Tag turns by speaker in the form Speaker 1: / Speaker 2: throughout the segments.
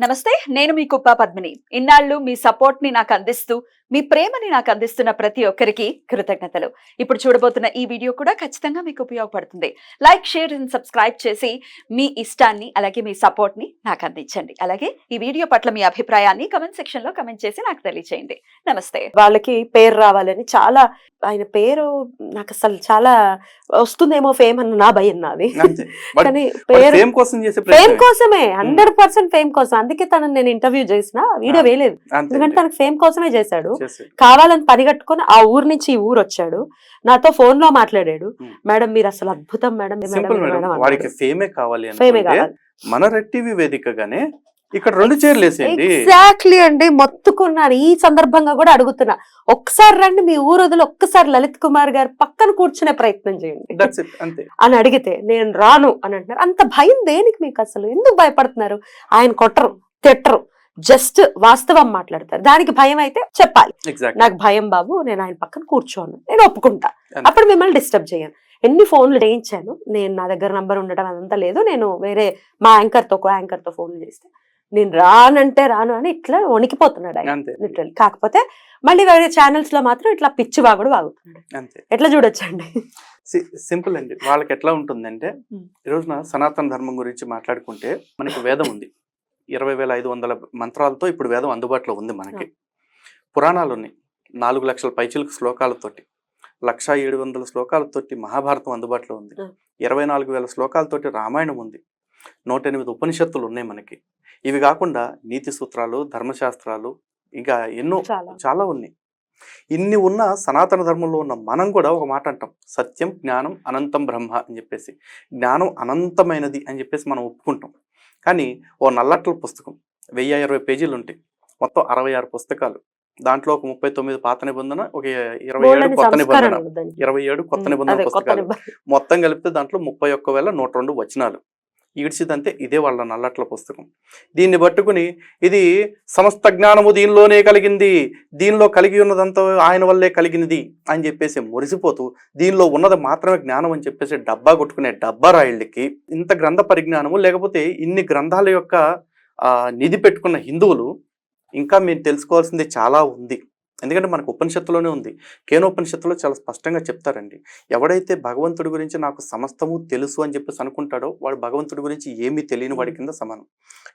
Speaker 1: నమస్తే, నేను మీ కుప్ప పద్మిని. ఇన్నాళ్ళు మీ సపోర్ట్ ని నాకు అందిస్తూ, మీ ప్రేమని నాకు అందిస్తున్న ప్రతి ఒక్కరికి కృతజ్ఞతలు. ఇప్పుడు చూడబోతున్న ఈ వీడియో కూడా ఖచ్చితంగా మీకు ఉపయోగపడుతుంది. లైక్, షేర్ అండ్ సబ్స్క్రైబ్ చేసి మీ ఇష్టాన్ని అలాగే మీ సపోర్ట్ ని నాకు అందించండి. అలాగే ఈ వీడియో పట్ల మీ అభిప్రాయాన్ని కమెంట్ సెక్షన్ లో కమెంట్ చేసి నాకు తెలియజేయండి. నమస్తే.
Speaker 2: వాళ్ళకి పేరు రావాలని చాలా ఆయన పేరు నాకు అసలు చాలా వస్తుందేమో ఫేమ్ అన్న నా భయం నాది. కానీ పేరు ఫేమ్ కోసమే 100% ఫేమ్ కోసం. అందుకే తనని నేను ఇంటర్వ్యూ చేసిన వీడియో వేయలేదు, ఎందుకంటే తనకు ఫేమ్ కోసమే చేశాడు. కావాలని పరిగెట్టుకుని ఆ ఊరు నుంచి ఈ ఊరు వచ్చాడు, నాతో ఫోన్ లో మాట్లాడాడు. మేడం మీరు అసలు అద్భుతం మేడం.
Speaker 3: వాడికి ఫేమే కావాలి, మన రెడ్ టీవీ వేదికగానే ఇక్కడ 2 చైర్లు వేసేయండి.
Speaker 2: ఎగ్జాక్ట్లీ అండి, మొత్తుకున్నాను. ఈ సందర్భంగా కూడా అడుగుతున్నా, ఒక్కసారి రండి మీ ఊరు వదిలి ఒక్కసారి లలిత్ కుమార్ గారు పక్కన కూర్చునే ప్రయత్నం చేయండి అని అడిగితే నేను రాను అని అంటున్నారు. అంత భయం దేనికి మీకు? అసలు ఎందుకు భయపడుతున్నారు? ఆయన కొట్టరు, తిట్టరు, జస్ట్ వాస్తవం మాట్లాడతారు. దానికి భయం అయితే చెప్పాలి, నాకు భయం బాబు, నేను ఆయన పక్కన కూర్చోను, నేను ఒప్పుకుంటా, అప్పుడు మిమ్మల్ని డిస్టర్బ్ చేయను. ఎన్ని ఫోన్లు చేయించాను నేను, నా దగ్గర నంబర్ ఉండటం అదంతా లేదు. నేను వేరే మా యాంకర్తో ఫోన్లు చేస్తే నేను రానంటే రాను అని ఇట్లా వణికిపోతున్నాడు ఆయన లిటరల్లీ. కాకపోతే మళ్ళీ వేరే ఛానల్స్ లో మాత్రం ఇట్లా పిచ్చి వాగుడు వాగుతున్నాడు. ఎట్లా చూడొచ్చండి?
Speaker 3: సింపుల్ అండి. వాళ్ళకి ఎట్లా ఉంటుందంటే, ఈ రోజున సనాతన ధర్మం గురించి మాట్లాడుకుంటే మనకి వేదం ఉంది, 20,500 మంత్రాలతో ఇప్పుడు వేదం అందుబాటులో ఉంది మనకి. పురాణాలు ఉన్నాయి, 4 లక్షల పైచిలకు శ్లోకాలతోటి, 1,700 శ్లోకాలతోటి మహాభారతం అందుబాటులో ఉంది, 24,000 శ్లోకాలతోటి రామాయణం ఉంది, 108 ఉపనిషత్తులు ఉన్నాయి మనకి. ఇవి కాకుండా నీతి సూత్రాలు, ధర్మశాస్త్రాలు, ఇంకా ఎన్నో చాలా ఉన్నాయి. ఇన్ని ఉన్న సనాతన ధర్మంలో ఉన్న మనం కూడా ఒక మాట అంటాం, సత్యం జ్ఞానం అనంతం బ్రహ్మ అని చెప్పేసి. జ్ఞానం అనంతమైనది అని చెప్పేసి మనం ఒప్పుకుంటాం. కానీ ఓ నల్లట్ల పుస్తకం 1020 పేజీలు ఉంటాయి, మొత్తం 66 పుస్తకాలు. దాంట్లో ఒక 39 పాత నిబంధన, ఒక 27 కొత్త నిబంధన, 27 కొత్త నిబంధన పుస్తకాలు, మొత్తం కలిపితే దాంట్లో 31,102 వచనాలు. ఈడ్చిదంతే ఇదే వాళ్ళ నల్లట్ల పుస్తకం. దీన్ని పట్టుకుని ఇది సమస్త జ్ఞానము దీనిలోనే కలిగింది, దీనిలో కలిగి ఉన్నదంతా ఆయన వల్లే కలిగినది అని చెప్పేసి మురిసిపోతూ, దీనిలో ఉన్నది మాత్రమే జ్ఞానం అని చెప్పేసి డబ్బా కొట్టుకునే డబ్బా రాయిళ్ళకి ఇంత గ్రంథ పరిజ్ఞానము, లేకపోతే ఇన్ని గ్రంథాల యొక్క నిధి పెట్టుకున్న హిందువులు ఇంకా మీరు తెలుసుకోవాల్సింది చాలా ఉంది. ఎందుకంటే మనకు ఉపనిషత్తులోనే ఉంది. కేనోపనిషత్తులో చాలా స్పష్టంగా చెప్తారండి, ఎవడైతే భగవంతుడి గురించి నాకు సమస్తము తెలుసు అని చెప్పేసి అనుకుంటాడో వాడు భగవంతుడి గురించి ఏమీ తెలియని వాడి కింద సమానం.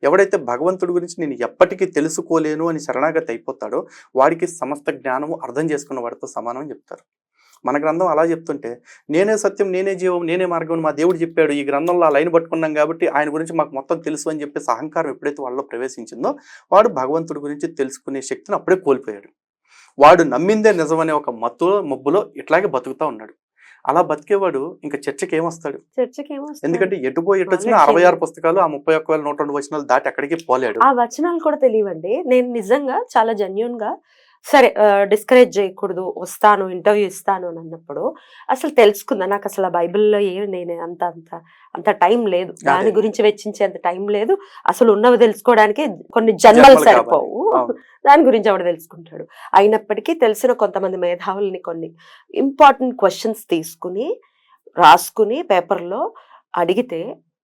Speaker 3: ఎవడైతే భగవంతుడి గురించి నేను ఎప్పటికీ తెలుసుకోలేను అని శరణాగతి అయిపోతాడో వాడికి సమస్త జ్ఞానము అర్థం చేసుకున్న వాడితో సమానం అని చెప్తారు. మన గ్రంథం అలా చెప్తుంటే, నేనే సత్యం, నేనే జీవం, నేనే మార్గం మా దేవుడు చెప్పాడు, ఈ గ్రంథంలో ఆ లైన్ పట్టుకున్నాం కాబట్టి ఆయన గురించి మాకు మొత్తం తెలుసు అని చెప్పేసి అహంకారం ఎప్పుడైతే వాళ్ళలో ప్రవేశించిందో వాడు భగవంతుడి గురించి తెలుసుకునే శక్తిని అప్పుడే కోల్పోయాడు. వాడు నమ్మిందే నిజమనే ఒక మబ్బులో ఇట్లాగే బతుకుతా ఉన్నాడు. అలా బతికేవాడు ఇంకా చర్చకి ఏమొస్తాడు? ఎందుకంటే ఎటు వచ్చినా 66 పుస్తకాలు, ఆ 31,102 వచనాలు దాటి అక్కడికి పోలేడు.
Speaker 2: ఆ వచనాలు కూడా తెలియవండి. నేను నిజంగా చాలా జెన్యూన్ గా, సరే డిస్కరేజ్ చేయకూడదు, వస్తాను ఇంటర్వ్యూ ఇస్తాను అని అన్నప్పుడు అసలు తెలుసుకుందా. నాకు అసలు బైబిల్లో నేను అంత టైం లేదు, దాని గురించి వెచ్చించేంత టైం లేదు. అసలు ఉన్నవి తెలుసుకోవడానికి కొన్ని జన్మలు సరిపోవు, దాని గురించి ఆవిడ తెలుసుకుంటాడు. అయినప్పటికీ తెలిసిన కొంతమంది మేధావుల్ని కొన్ని ఇంపార్టెంట్ క్వశ్చన్స్ తీసుకుని రాసుకుని పేపర్లో అడిగితే,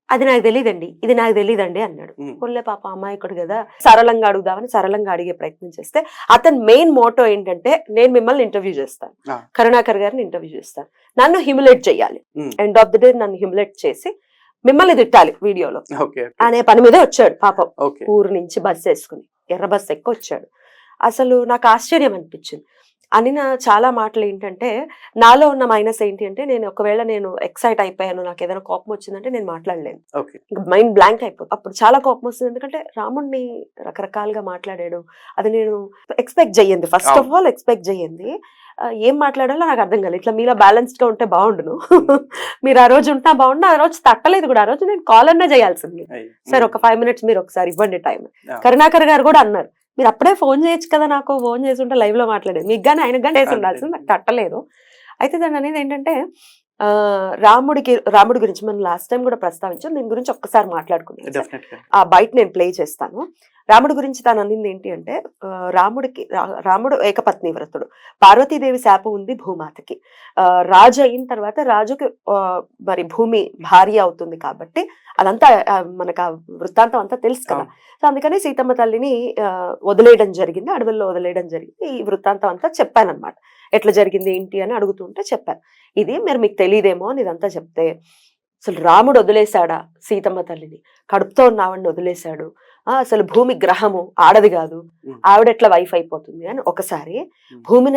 Speaker 2: అది నాకు తెలియదండి, ఇది నాకు తెలియదండి అన్నాడు. కొల్లే పాప అమాయకుడు కదా, సరళంగా అడుగుదామని సరళంగా అడిగే ప్రయత్నం చేస్తే, అతని మెయిన్ మోటో ఏంటంటే, నేను మిమ్మల్ని ఇంటర్వ్యూ చేస్తాను, కరుణాకర్ గారిని ఇంటర్వ్యూ చేస్తాను, నన్ను హ్యూమిలేట్ చేయాలి, ఎండ్ ఆఫ్ ది డే నన్ను హ్యూమిలేట్ చేసి మిమ్మల్ని తిట్టాలి వీడియోలో అనే పని మీదే వచ్చాడు పాపం. ఊరు నుంచి బస్సు వేసుకుని ఎర్ర బస్సు ఎక్కి వచ్చాడు. అసలు నాకు ఆశ్చర్యం అనిపించింది. అని చాలా మాటలు ఏంటంటే, నాలో ఉన్న మైనస్ ఏంటి అంటే, ఒకవేళ నేను ఎక్సైట్ అయిపోయాను, నాకు ఏదైనా కోపం వచ్చిందంటే నేను మాట్లాడలేను, ఇంకా మైండ్ బ్లాంక్ అయిపోతుంది. అప్పుడు చాలా కోపం వస్తుంది, ఎందుకంటే రాముడిని రకరకాలుగా మాట్లాడాడు. అది నేను ఎక్స్పెక్ట్ చెయ్యింది, ఫస్ట్ ఆఫ్ ఆల్ ఎక్స్పెక్ట్ చెయ్యింది. ఏం మాట్లాడాలో నాకు అర్థం కాలేదు. ఇట్లా మీలా బ్యాలెన్స్డ్ గా ఉంటే బాగుండును, మీరు ఆ రోజు ఉంటా బాగుండు. ఆ రోజు తట్టలేదు కూడా, ఆ రోజు నేను కాల్ అన్నా చేయాల్సింది. సరే ఒక 5 minutes మీరు ఒకసారి ఇవ్వండి టైం. కరుణాకర్ గారు కూడా అన్నారు, మీరు అప్పుడే ఫోన్ చేయొచ్చు కదా, నాకు ఫోన్ చేసి ఉంటే లైవ్ లో మాట్లాడేది, మీకు కానీ ఆయనకు కానీ వేసి ఉండాల్సింది, నాకు తట్టలేదు. అయితే దాని అనేది ఏంటంటే, రాముడి గురించి మనం లాస్ట్ టైం కూడా ప్రస్తావించాం, దీని గురించి ఒక్కసారి మాట్లాడుకుందాం.
Speaker 3: డెఫినెట్ గా
Speaker 2: ఆ బయట నేను ప్లే చేస్తాను. రాముడి గురించి తాను అనింది ఏంటి అంటే, రాముడు ఏకపత్ని వ్రతుడు, పార్వతీదేవి శాపం ఉంది భూమాతకి. రాజు అయిన తర్వాత రాజుకి మరి భూమి భార్య అవుతుంది కాబట్టి అదంతా మనకు ఆ వృత్తాంతం అంతా తెలుసు కదా. సో అందుకని సీతమ్మ తల్లిని వదిలేయడం జరిగింది, అడవుల్లో వదిలేయడం జరిగింది. ఈ వృత్తాంతం అంతా చెప్పాను అనమాట, ఎట్లా జరిగింది ఏంటి అని అడుగుతుంటే చెప్పాను. ఇది మీకు తెలియదేమో అని ఇదంతా చెప్తే, అసలు రాముడు వదిలేశాడా సీతమ్మ తల్లిని, కడుపుతో ఉన్న ఆవిడని వదిలేశాడు, అసలు భూమి గ్రహము ఆడది కాదు, ఆవిడ ఎట్లా వైఫ్ అయిపోతుంది అని ఒకసారి, భూమి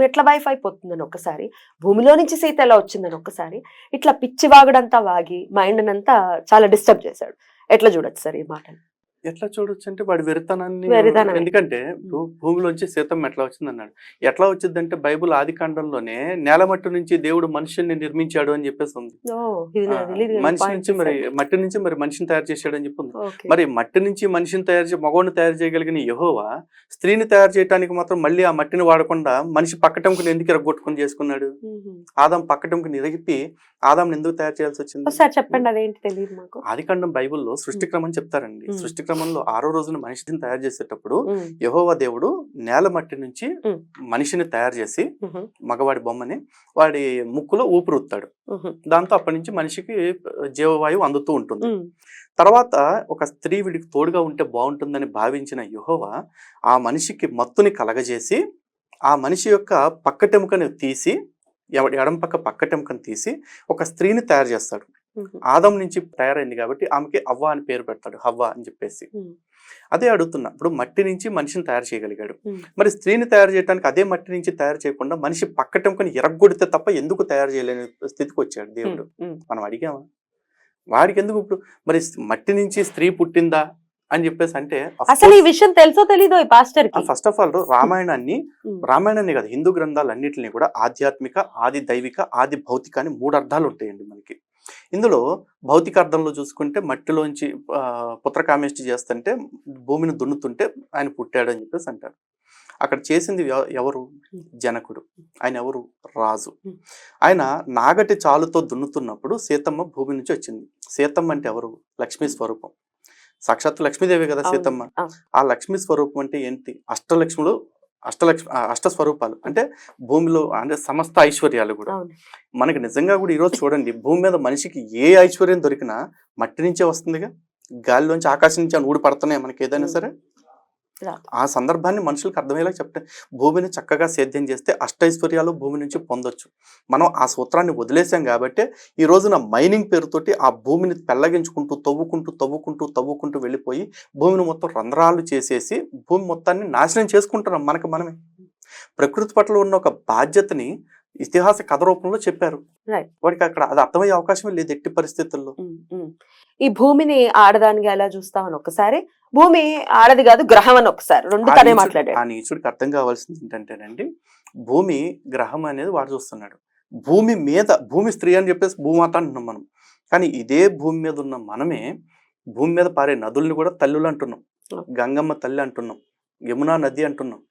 Speaker 2: ఎట్లా వైఫ్ అయిపోతుందని ఒకసారి, భూమిలో నుంచి సీత ఎలా వచ్చిందని ఒకసారి, ఇట్లా పిచ్చి వాగుడంతా వాగి మైండ్ అంతా చాలా డిస్టర్బ్ చేశాడు. ఎట్లా చూడొచ్చు సార్ ఈ మాటని?
Speaker 3: ఎట్లా చూడొచ్చు అంటే వాడి వెరితనాన్ని,
Speaker 2: వెరితనం.
Speaker 3: ఎందుకంటే భూమిలోంచి సీతమ్మ ఎట్లా వచ్చింది అన్నాడు. ఎట్లా వచ్చిందంటే బైబుల్ ఆది కాండంలోనే నేలమట్టు నుంచి దేవుడు మనుషుల్ని నిర్మించాడు అని చెప్పేసి ఉంది. మనిషి నుంచి మట్టి నుంచి మనిషిని తయారు చేశాడు అని చెప్పి ఉంది. మరి మట్టి నుంచి మనిషిని మగవాడిని తయారు చేయగలిగిన యెహోవా స్త్రీని తయారు చేయడానికి మాత్రం మళ్ళీ ఆ మట్టిని వాడకుండా మనిషి పక్కటంకుని ఎందుకు ఇరగొట్టుకుని చేసుకున్నాడు? ఆదాం పక్కటంకుని ఇరగిపి ఆదాం ఎందుకు తయారు చేయాల్సి వచ్చింది?
Speaker 2: చెప్పండి, అదేంటి తెలియదు మాకు.
Speaker 3: ఆది కాండం బైబుల్లో సృష్టి క్రమం చెప్తారండి. సృష్టి క్రమంలో 6వ రోజున మనిషిని తయారు చేసేటప్పుడు యెహోవా దేవుడు నేల మట్టి నుంచి మనిషిని తయారు చేసి మగవాడి బొమ్మని వాడి ముక్కులో ఊపిరుతాడు. దాంతో అప్పటి నుంచి మనిషికి జీవవాయువు అందుతూ ఉంటుంది. తర్వాత ఒక స్త్రీ వీడికి తోడుగా ఉంటే బాగుంటుందని భావించిన యెహోవా ఆ మనిషికి మత్తుని కలగజేసి ఆ మనిషి యొక్క పక్కటెముకని తీసి, ఎడం పక్కటెముకని తీసి ఒక స్త్రీని తయారు చేస్తాడు. ఆదం నుంచి తయారైంది కాబట్టి ఆమెకి అవ్వ అని పేరు పెడతాడు, హవ్వ అని చెప్పేసి. అదే అడుగుతున్నా, ఇప్పుడు మట్టి నుంచి మనిషిని తయారు చేయగలిగాడు, మరి స్త్రీని తయారు చేయడానికి అదే మట్టి నుంచి తయారు చేయకుండా మనిషి పక్కటెముకని ఎరగొడితే తప్ప ఎందుకు తయారు చేయలేని స్థితికి వచ్చాడు దేవుడు? మనం అడిగామా? వాడికి ఎందుకు ఇప్పుడు మరి మట్టి నుంచి స్త్రీ పుట్టిందా అని చెప్పేసి అంటే,
Speaker 2: అసలు ఈ విషయం తెలుసో తెలీదో ఈ పాస్టర్ కి?
Speaker 3: ఫస్ట్ ఆఫ్ ఆల్ రామాయణాన్ని కదా, హిందూ గ్రంథాలన్నింటినీ కూడా ఆధ్యాత్మిక, ఆది దైవిక, ఆది భౌతిక అని 3 అర్థాలు ఉంటాయండి మనకి. ఇందులో భౌతిక అర్థంలో చూసుకుంటే మట్టిలోంచి పుత్రకామేష్టి చేస్తుంటే భూమిని దున్నుతుంటే ఆయన పుట్టాడు అని చెప్పేసి అంటారు. అక్కడ చేసింది ఎవరు? జనకుడు. ఆయన ఎవరు? రాజు. ఆయన నాగటి చాలుతో దున్నుతున్నప్పుడు సీతమ్మ భూమి నుంచి వచ్చింది. సీతమ్మ అంటే ఎవరు? లక్ష్మీ స్వరూపం. సాక్షాత్తు లక్ష్మీదేవి కదా సీతమ్మ. ఆ లక్ష్మీ స్వరూపం అంటే ఏంటి? అష్ట స్వరూపాలు అంటే భూమిలో అంటే సమస్త ఐశ్వర్యాలు కూడా. మనకి నిజంగా కూడా ఈరోజు చూడండి, భూమి మీద మనిషికి ఏ ఐశ్వర్యం దొరికినా మట్టి నుంచే వస్తుందిగా. గాలిలోంచి, ఆకాశం నుంచి ఊడి పడుతున్నాయి మనకి ఏదైనా సరే. ఆ సందర్భాన్ని మనుషులకు అర్థమయ్యేలా చెప్తే, భూమిని చక్కగా సేద్యం చేస్తే అష్టైశ్వర్యాలు భూమి నుంచి పొందొచ్చు. మనం ఆ సూత్రాన్ని వదిలేసాం కాబట్టి ఈ రోజున మైనింగ్ పేరుతోటి ఆ భూమిని పెళ్ళగించుకుంటూ తవ్వుకుంటూ వెళ్ళిపోయి భూమిని మొత్తం రంధ్రాలు చేసేసి భూమి మొత్తాన్ని నాశనం చేసుకుంటున్నాం మనమే. ప్రకృతి పట్ల ఉన్న ఒక బాధ్యతని ఇతిహాస కథ రూపంలో చెప్పారు. వాడికి అక్కడ అది అర్థమయ్యే అవకాశమే లేదు ఎట్టి పరిస్థితుల్లో.
Speaker 2: ఈ భూమిని ఆడదానిగా ఎలా చూస్తామని ఒకసారి, భూమి ఆడది కాదు గ్రహం అని ఒకసారి, రెండు తనే మాట్లాడాడు.
Speaker 3: ఆ నీచుడికి అర్థం కావాల్సింది ఏంటంటేనండి, భూమి గ్రహం అనేది వాడు చూస్తున్నాడు. భూమి స్త్రీ అని చెప్పేసి భూమాత అంటున్నాం మనం. కానీ ఇదే భూమి మీద ఉన్న మనమే భూమి మీద పారే నదుల్ని కూడా తల్లులు అంటున్నాం. గంగమ్మ తల్లి అంటున్నాం, యమునా నది అంటున్నాం,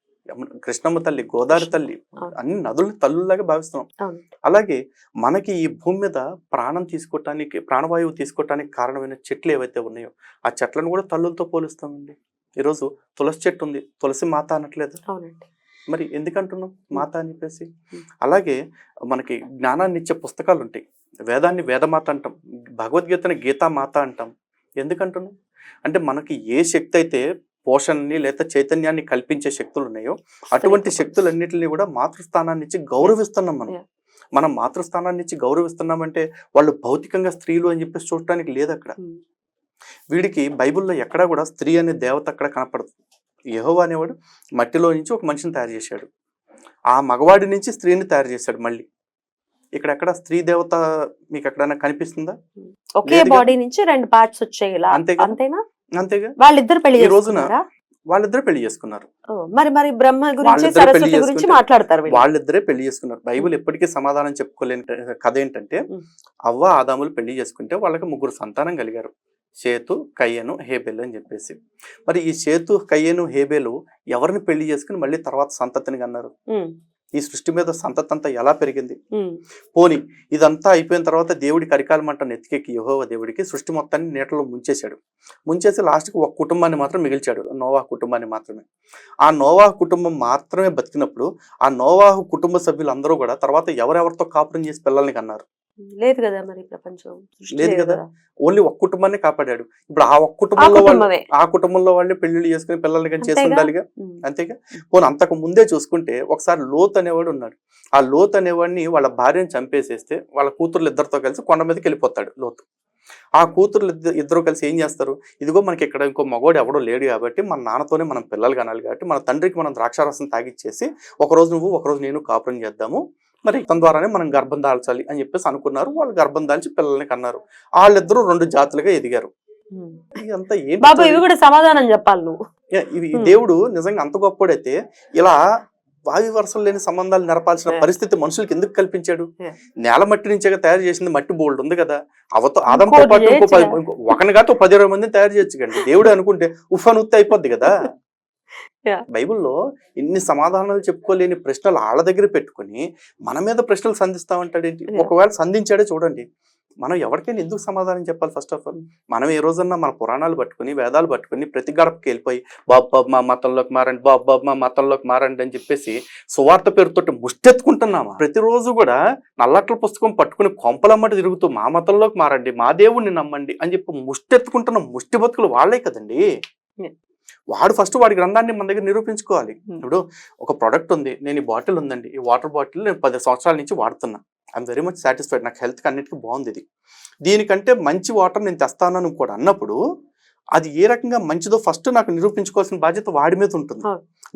Speaker 3: కృష్ణమ్మ తల్లి, గోదావరి తల్లి, అన్ని నదుల్ని తల్లులాగా భావిస్తున్నాం. అలాగే మనకి ఈ భూమి మీద ప్రాణవాయువు తీసుకోవటానికి కారణమైన చెట్లు ఏవైతే ఉన్నాయో ఆ చెట్లను కూడా తల్లులతో పోలుస్తామండి. ఈరోజు తులసి చెట్టు ఉంది, తులసి మాత అనట్లేదు. మరి ఎందుకంటున్నాం మాత అని చెప్పేసి? అలాగే మనకి జ్ఞానాన్ని ఇచ్చే పుస్తకాలు ఉంటాయి. వేదాన్ని వేదమాత అంటాం, భగవద్గీతని గీతామాత అంటాం. ఎందుకంటున్నాం అంటే మనకి ఏ శక్తి అయితే పోషణని లేదా చైతన్యాన్ని కల్పించే శక్తులు ఉన్నాయో అటువంటి శక్తులన్నిటిని కూడా మాతృస్థానాన్ని ఇచ్చి గౌరవిస్తున్నాం. మనం మాతృస్థానాన్ని ఇచ్చి గౌరవిస్తున్నామంటే వాళ్ళు భౌతికంగా స్త్రీలు అని చెప్పేసి చూడటానికి లేదు అక్కడ. వీడికి బైబిల్లో ఎక్కడా కూడా స్త్రీ అనే దేవత అక్కడ కనపడదు. యెహోవా అనేవాడు మట్టిలో నుంచి ఒక మనిషిని తయారు చేశాడు, ఆ మగవాడి నుంచి స్త్రీని తయారు చేశాడు. మళ్ళీ ఇక్కడ స్త్రీ దేవత మీకు ఎక్కడైనా కనిపిస్తుందా?
Speaker 2: ఒకే బాడీ నుంచి 2 పార్ట్స్ వచ్చాయి, అంతేనా?
Speaker 3: అంతేగా.
Speaker 2: వాళ్ళిద్దరు పెళ్లి
Speaker 3: చేసుకున్నారు.
Speaker 2: మరి బ్రహ్మ గురించి, సరస్వతి గురించి మాట్లాడతారు.
Speaker 3: వాళ్ళిద్దరే పెళ్లి చేసుకున్నారు. బైబిల్ ఎప్పటికీ సమాధానం చెప్పుకోలేని కథ ఏంటంటే, అవ్వ ఆదాములు పెళ్లి చేసుకుంటే వాళ్ళకి 3 సంతానం కలిగారు, షేతు, కయ్యను, హేబెలు అని చెప్పేసి. మరి ఈ షేతు, కయ్యను, హేబెలు ఎవరిని పెళ్లి చేసుకుని మళ్ళీ తర్వాత సంతతిని కన్నారు? ఈ సృష్టి మీద సంతతి అంతా ఎలా పెరిగింది? పోని ఇదంతా అయిపోయిన తర్వాత దేవుడి కరికాల మంట నెత్తికెక్కి యెహోవా దేవుడికి సృష్టి మొత్తాన్ని నీటలో ముంచేశాడు. ముంచేసి లాస్ట్కి ఒక కుటుంబాన్ని మాత్రం మిగిల్చాడు, నోవాహు కుటుంబాన్ని మాత్రమే. ఆ నోవాహు కుటుంబం మాత్రమే బతికినప్పుడు ఆ నోవాహు కుటుంబ సభ్యులందరూ కూడా తర్వాత ఎవరెవరితో కాపురం చేసి పిల్లల్ని కన్నారు?
Speaker 2: లేదు కదా మరి ప్రపంచం సృష్టి
Speaker 3: లేదు కదా. ఓన్లీ ఒక్క కుటుంబాన్ని కాపాడాడు. ఇప్పుడు ఆ ఒక్క
Speaker 2: ఆ
Speaker 3: కుటుంబంలో వాళ్ళు
Speaker 2: కుటుంబమే.
Speaker 3: ఆ కుటుంబంలో వాళ్ళే పెళ్లిళ్ళు చేసుకుని పిల్లల్ని కానీ చేసి
Speaker 2: అంతేగా.
Speaker 3: ఉండాలిగా. అంతేగా. పోనీ అంతకు ముందే చూసుకుంటే ఒకసారి లోత్ అనేవాడు ఉన్నాడు. ఆ లోత్ అనేవాడిని వాళ్ళ భార్యను చంపేసేస్తే వాళ్ళ కూతుర్లు ఇద్దరితో కలిసి కొండ మీదకి వెళ్ళిపోతాడు లోతు. ఆ కూతుర్లు ఇద్దరు కలిసి ఏం చేస్తారు? ఇదిగో మనకి ఇక్కడ ఇంకో మగోడు ఎవడో లేడు కాబట్టి మన నాన్నతోనే మనం పిల్లలు కనాలి కాబట్టి మన తండ్రికి మనం ద్రాక్షారసం తాగిచ్చేసి ఒకరోజు నువ్వు ఒకరోజు నేను కాపురం చేద్దాము, మరి తన ద్వారానే మనం గర్భం దాల్చాలి అని చెప్పేసి అనుకున్నారు. వాళ్ళు గర్భం దాల్చి పిల్లల్ని కన్నారు. వాళ్ళిద్దరూ 2 జాతులుగా ఎదిగారు. ఇదంతా ఏంటి
Speaker 2: బాబు
Speaker 3: story?
Speaker 2: ఇవి కూడా సమాధానం చెప్పాలి నువ్వు.
Speaker 3: ఇవి దేవుడు నిజంగా అంత గొప్పోడైతే ఇలా వాయు వరుసలు లేని సంబంధాలు నెరపాల్సిన పరిస్థితి మనుషులకి ఎందుకు కల్పించాడు? నేల మట్టి నుంచే తయారు చేసింది, మట్టి బోల్డ్ ఉంది కదా. ఆదంతో
Speaker 2: ఇంకోటి
Speaker 3: పాటు
Speaker 2: చేయొచ్చుగా.
Speaker 3: ఒకని కాదు 10-20 మందిని తయారు చేయొచ్చు కండి. దేవుడు అనుకుంటే ఉఫ్ఫను ఉత్తి అయిపోద్ది కదా.
Speaker 2: Yeah.
Speaker 3: బైబిల్లో ఇన్ని సమాధానాలు చెప్పుకోలేని ప్రశ్నలు వాళ్ళ దగ్గర పెట్టుకుని మన మీద ప్రశ్నలు సంధిస్తామంటాడేంటి?
Speaker 2: Yeah.
Speaker 3: ఒకవేళ సంధించాడే చూడండి, మనం ఎవరికైనా ఎందుకు సమాధానం చెప్పాలి? ఫస్ట్ ఆఫ్ ఆల్ మనం ఏ రోజన్నా మన పురాణాలు పట్టుకుని వేదాలు పట్టుకుని ప్రతి గడపకి వెళ్ళిపోయి బాబు మా మతంలోకి మారండి, బాబు మా మతంలోకి మారండి అని చెప్పేసి సువార్త పేరుతోటి ముష్టెత్తుకుంటున్నామా? ప్రతిరోజు కూడా నల్లట్ల పుస్తకం పట్టుకుని కొంపలమ్మటి తిరుగుతూ మా మతంలోకి మారండి, మా దేవుణ్ణి నమ్మండి అని చెప్పి ముష్టెత్తుకుంటున్న ముష్టి బతుకులు వాళ్ళే కదండి.
Speaker 2: Yeah.
Speaker 3: వాడు ఫస్ట్ వాడి గ్రంథాన్ని మన దగ్గర నిరూపించుకోవాలి. ఇప్పుడు ఒక ప్రోడక్ట్ ఉంది, నేను ఈ బాటిల్ ఉందండి, ఈ వాటర్ బాటిల్ నేను 10 సంవత్సరాల నుంచి వాడుతున్నా, ఐఎమ్ వెరీ మచ్ సాటిస్ఫైడ్, నాకు హెల్త్కి అన్నిటికీ బాగుంది, ఇది దీనికంటే మంచి వాటర్ నేను తెస్తానని కూడా అన్నప్పుడు అది ఏ రకంగా మంచిదో ఫస్ట్ నాకు నిరూపించుకోవాల్సిన బాధ్యత వాడి మీద ఉంటుంది.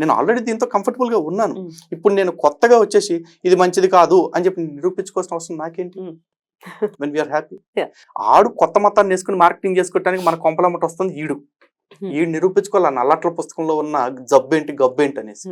Speaker 3: నేను ఆల్రెడీ దీంతో కంఫర్టబుల్ గా ఉన్నాను. ఇప్పుడు నేను కొత్తగా వచ్చేసి ఇది మంచిది కాదు అని చెప్పి నిరూపించుకోవాల్సిన అవసరం నాకేంటి? When we're happy. ఆడు కొత్త మతాన్ని వేసుకుని మార్కెటింగ్ చేసుకోవడానికి మన కొంపలమ్మట వస్తుంది ఈడు నిరూపించుకోవాలి నల్లట్ల పుస్తకంలో ఉన్న జబ్బేంటి గబ్బేంటి అనేసి.